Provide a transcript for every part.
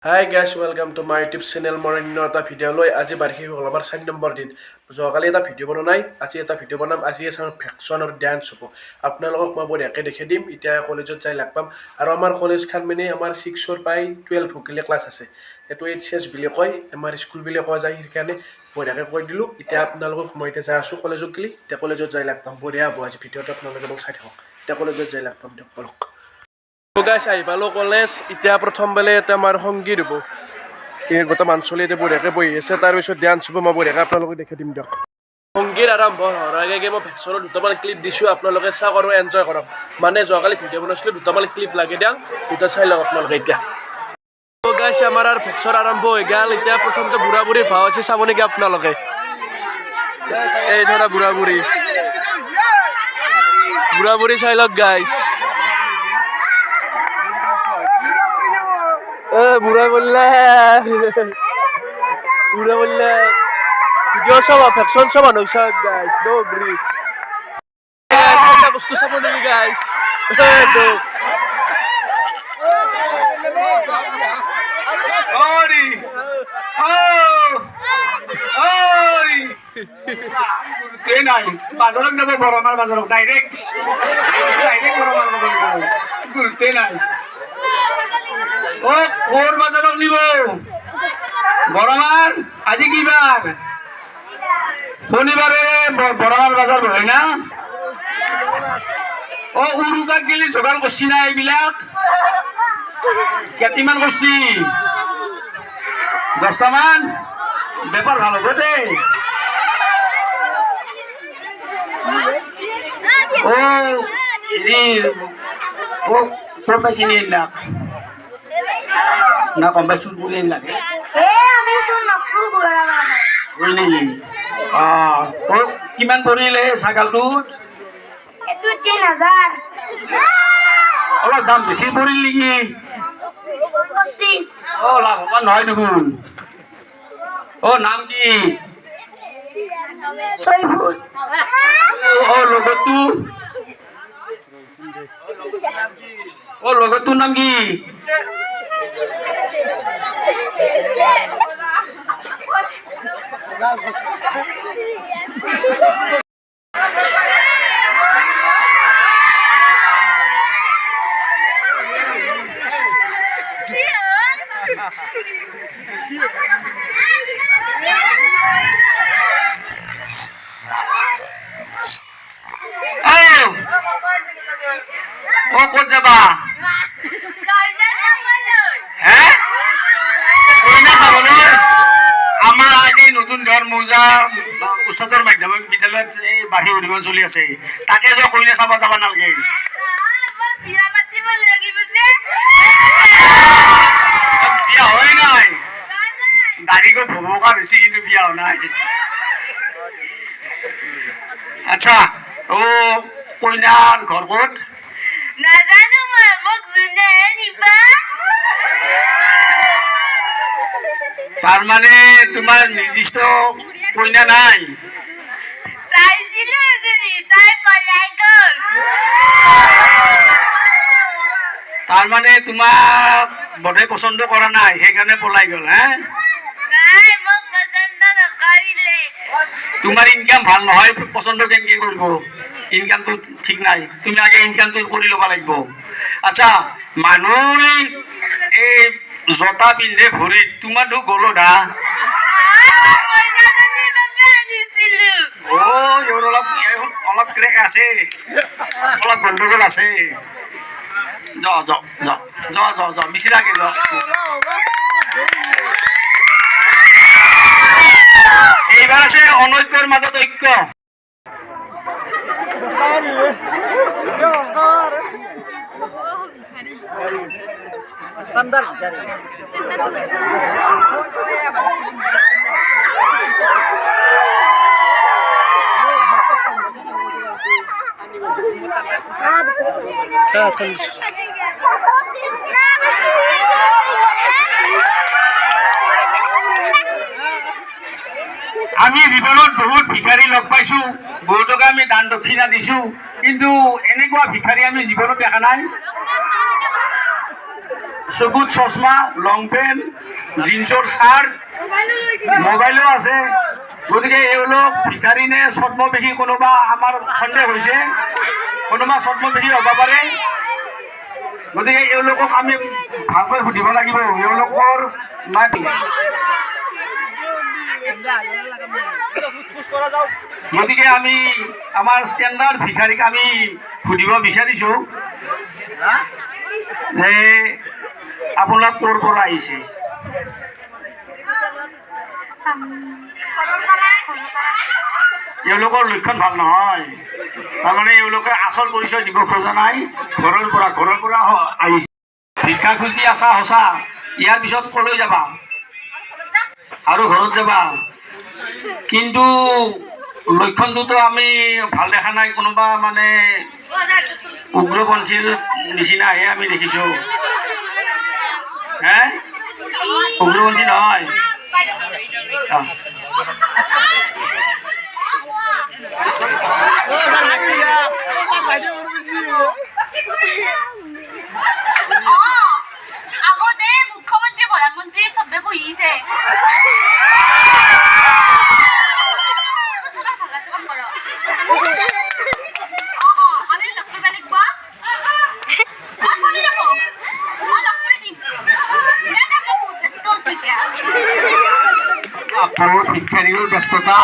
High guys welcome to my YouTube channel মই অন্য এটা ভিডিঅ' লৈ আজি বাৰ্ষিক হ'ল আমাৰ 4 নম্বৰ দিন যোৱাকালি এটা ভিডিঅ' বনোৱা নাই আজি এটা ভিডিঅ' বনাম আজি আছে ভেকশ্যন আৰু ডান্স হ'ব আপোনালোকক মই বঢ়িয়াকৈ দেখি দিম এতিয়া কলেজত যাই লগ পাম আৰু আমাৰ কলেজখন মানে আমাৰ 6ৰ পৰা 12 ভকিলে ক্লাছ আছে এইটো এইচএছ বুলি কয় আমাৰ স্কুল বুলি কোৱা যায় সেইকাৰণে বঢ়িয়াকৈ কৈ দিলোঁ এতিয়া আপোনালোকক মই এতিয়া যাই আছোঁ কলেজত গ'লে এতিয়া কলেজত যাই লগ পাম বঢ়িয়া হ'ব আজি ভিডিঅ'টো আপোনালোকে মোক চাই থাকক এতিয়া কলেজত যাই লগ পাম দিয়ক বলক গাইছ আহি পালোঁ কলেজ এতিয়া প্ৰথম বেলে এতিয়া আমাৰ সংগীত হ'ব গোটেই মানুহ চলি এতিয়া বঢ়িয়াকৈ বহি আছে তাৰপিছত ডান্স হ'ব মই বঢ়িয়াকৈ আপোনালোকে দেখি দিম দিয়ক সংগীত আৰম্ভ হোৱাৰ আগে মই ভেকশ্যনৰ দুটামান ক্লিপ দিছোঁ আপোনালোকে চাওক আৰু এনজয় কৰক মানে যোৱাকালি ভিডিঅ' বনাইছিলোঁ দুটামান ক্লিপ লাগে দিয়ক দুটা চাই লওক আপোনালোকে এতিয়া গাইছ আমাৰ আৰু ভেকশ্যন আৰম্ভ হৈ গ'ল এতিয়া প্ৰথমতে বুঢ়া বুঢ়ীৰ ভাও আছে চাব নেকি আপোনালোকে এই ধৰা বুঢ়া বুঢ়ী চাই লওক গাইছ বুঢ়া বললে ভিডিঅ' চাব ভেকশ্যন চাব নৈছা গাইছ ডগ্ৰী এটা বস্তু চাব নেকি গাইছ নাই বাজাৰত যাব বৰমাৰ বাজাৰত ডাইৰেক্ট বৰমাৰ বাজাৰত গুৰুত্বে নাই কোৰ বাজাৰত নিব বৰমাৰ আজি কি বাৰ শনিবাৰে বৰমাৰ বাজাৰ বহে না উৰুকাক গেলি যোগাৰ কৰছি না এইবিলাক কেইটামান কৰছি 10টামান বেপাৰ ভাল হ'ব দেই তোৰ পৰা কিনি আনিলা না কম্বাই চুৰ কৰি আনিলাগে কিমান পৰিলে ছাগালটোত অলপ দাম বেছি পৰিল নেকি লাভৱান নহয় দেখোন নাম কি লগতটোৰ নাম কি ক'ত যাবা আমাৰ আজি নতুন ঘৰ মৌজা উচ্চতৰ মাধ্যমিক বিদ্যালয়ত এই বাৰ্ষিক অধিৱেশন চলি আছে তাকে যে কইনা চাব যাব নালাগে বিয়া হয় নাই দাড়িকৈ ভবকা বেছি কিন্তু বিয়া হোৱা নাই আচ্ছা কইনাৰ ঘৰ ক'ত তাৰ মানে তোমাৰ নিৰ্দিষ্ট কইনা নাই তাৰ মানে তোমাক বোধে পচন্দ কৰা নাই সেইকাৰণে পলাই গ'ল তোমাৰ ইনকাম ভাল নহয় পচন্দ কেনেকে কৰিব ইনকামটো ঠিক নাই তুমি আগে ইনকামটো কৰি ল'ব লাগিব আচ্ছা মানুহ এই জোতা পিন্ধে ভৰিত তোমাৰতো গলো দা অলপ ক্ৰেক আছে অলপ গণ্ডগোল আছে বিচৰাকে এইবাৰ আছে অনৈক্যৰ মাজত ঐক্য আমি জীৱনত বহুত ভিখাৰী লগ পাইছোঁ বহুতকে আমি দান দক্ষিণা দিছোঁ কিন্তু এনেকুৱা ভিখাৰী আমি জীৱনত দেখা নাই চকুত চশমা, লং পেণ্ট, জিন্সৰ চাৰ্ট, মোবাইলো আছে। গতিকে এওঁলোক ভিখাৰী নে ছদ্মবেশী কোনোবা আমাৰ সন্দেহ হৈছে, কোনোবা ছদ্মবেশী হ'ব পাৰে। গতিকে এওঁলোকক আমি ভালকৈ সুধিব লাগিব এওঁলোকৰ নাই। গতিকে আমি আমাৰ ষ্টেণ্ডাৰ্ড ভিখাৰীক আমি সুধিব বিচাৰিছোঁ যে আপোনালোক ক'ৰ পৰা আহিছে? এওঁলোকৰ লক্ষণ ভাল নহয়, তাৰমানে এওঁলোকে আচল পৰিচয় দিব খোজা নাই। ঘৰৰ পৰা আহিছে। ভিক্ষা খুজি আছা সঁচা, ইয়াৰ পিছত ক'লৈ যাবা? আৰু ঘৰত যাবা। কিন্তু লক্ষণটোতো আমি ভাল দেখা নাই, কোনোবা মানে উগ্ৰপন্থীৰ নিচিনাহে আমি দেখিছোঁ। হে, উগ্ৰপন্থী নহয়। আগতে মুখ্যমন্ত্ৰী প্ৰধানমন্ত্ৰী চবে বহিছে। আমি লগ কৰিব লাগিব। চলি যাব, লগ কৰি দিম। ব্যস্ত আছো এতিয়া। ভিক্ষাৰীৰ ব্যস্ততা।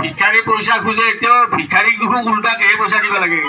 ভিক্ষাৰী পইচা খোজে, এতিয়াও ভিক্ষাৰীক দেখোন উল্টাকেহে পইচা দিব লাগে।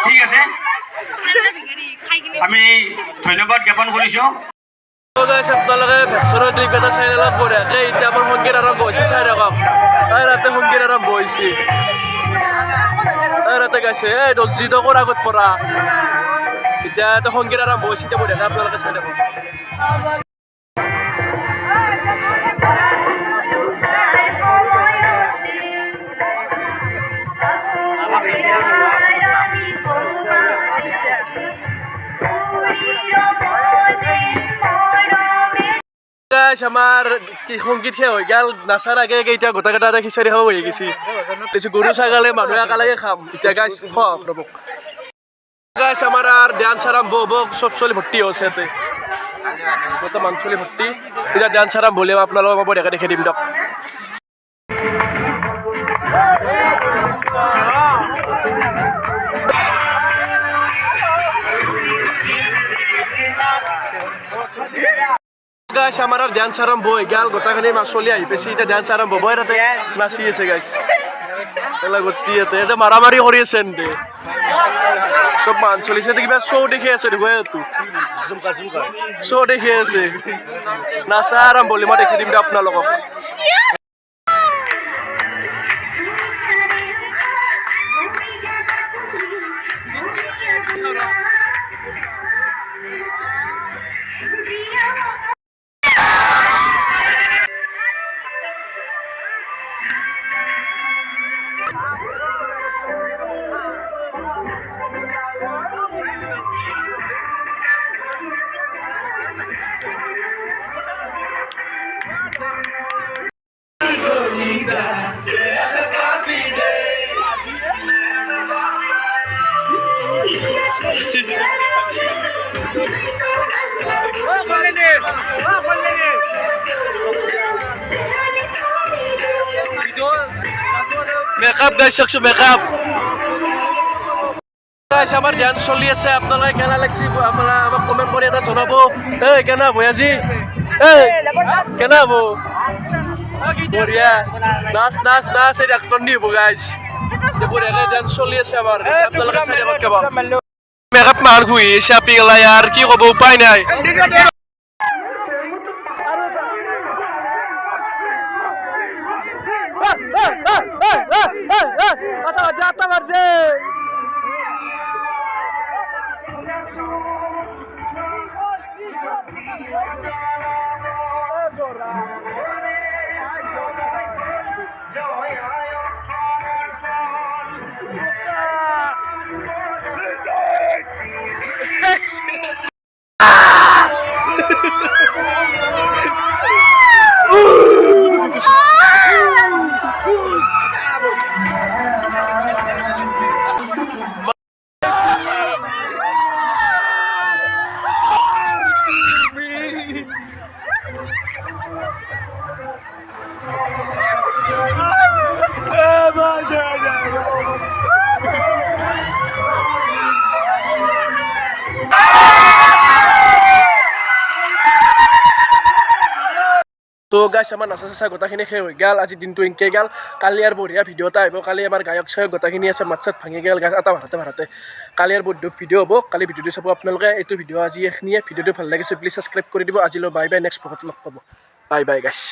ঠিক আছে, আমি ধন্যবাদ জ্ঞাপন কৰিছোঁ। আপোনালোকে ভেকচিনৰ ক্লিপ এটা চাই লওক বঢ়িয়াকৈ। এতিয়া আমাৰ সংগীত আৰম্ভ হৈছে, চাই থাকক। ৰাতে সংগীত আৰম্ভ হৈছে, ৰাতে গাইছে এই দৰ্জি টকৰ আগত পৰা। এতিয়া সংগীত আৰম্ভ হৈছে, এতিয়া বঢ়িয়াকৈ আপোনালোকে চাই থাকক। আমাৰ সংগীত শেষ হৈ গ'ল, নাচাৰ আগে আগে এতিয়া গোটা কেইটা খিচাৰি খাব হৈ গৈছে। গৰু ছাগালে মানুহে একেলগে খাম এতিয়া। গাইছ খোৱাওক ৰ'বক। গাইছ আমাৰ ডান্স আৰম্ভ হ'ব, চব চলি ভৰ্তি হৈছে ইয়াতে, গোটেই মানুহ চলি ভৰ্তি। এতিয়া ডান্স আৰম্ভ হ'লে আপোনালোকক মই বঢ়িয়াকৈ দেখাই দিম দিয়ক। গাইছ আমাৰ ডান্স আৰম্ভ হৈ গ'ল, গোটেইখিনি চলি আহি পাইছে। এতিয়া ডান্স আৰম্ভ হ'ব, তাতে নাচি আছে গাইছ। গোটেই ইয়াতে এতিয়া মাৰামাৰি কৰি আছে এনে চব মান চলিছে। কিবা শ্ব' দেখি আছে দেখো, এইটো শ্ব' দেখি আছে। নাচা আৰম্ভ হ'লে মই দেখি দিম দিয়ক আপোনালোকক। মেকআপ গাইছ, চাওকচোন মেকআপ গাইছ। আমাৰ ডান্স চলি আছে, আপোনালোকে কেনে লাগছে আমাক কমেণ্ট কৰি এটা জনাব। এই কেনে হ'ব আজি, এই কেনে হ'ব? বঢ়িয়া, নাচ নাচ নাচ। এই ডাক্তৰ নি হ'ব গাইছ, বঢ়িয়াকৈ ডান্স চলি আছে আমাৰ। আপোনালোকে চাই থাকক কেৱল। মেকআপ মাৰ ঘূৰি চাপি গেলা ইয়াৰ, কি ক'ব উপায় নাই। आता मर्जे তো গাইছ আমাৰ নাচা চাচা গোটাখিনি শেষ হৈ গ'ল আজি দিনটো এনেকৈ গ'ল কালি আৰু বঢ়িয়া ভিডিঅ' এটা আহিব কালি আমাৰ গায়ক চায়ক গোটাখিনি আছে মাত চাত ভাঙি গ'ল গাছ এটা ভাৰতে কালি আৰু বহুত ভিডিঅ' হ'ব কালি ভিডিঅ'টো চাব আপোনালোকে এইটো ভিডিঅ' আজি এইখিনিয়ে ভিডিঅ'টো ভাল লাগিছে প্লিজ ছাবস্ক্ৰাইব কৰি দিব আজিলৈ বাই বাই নেক্সট ভকত লগ পাব বাই বাই গাইছ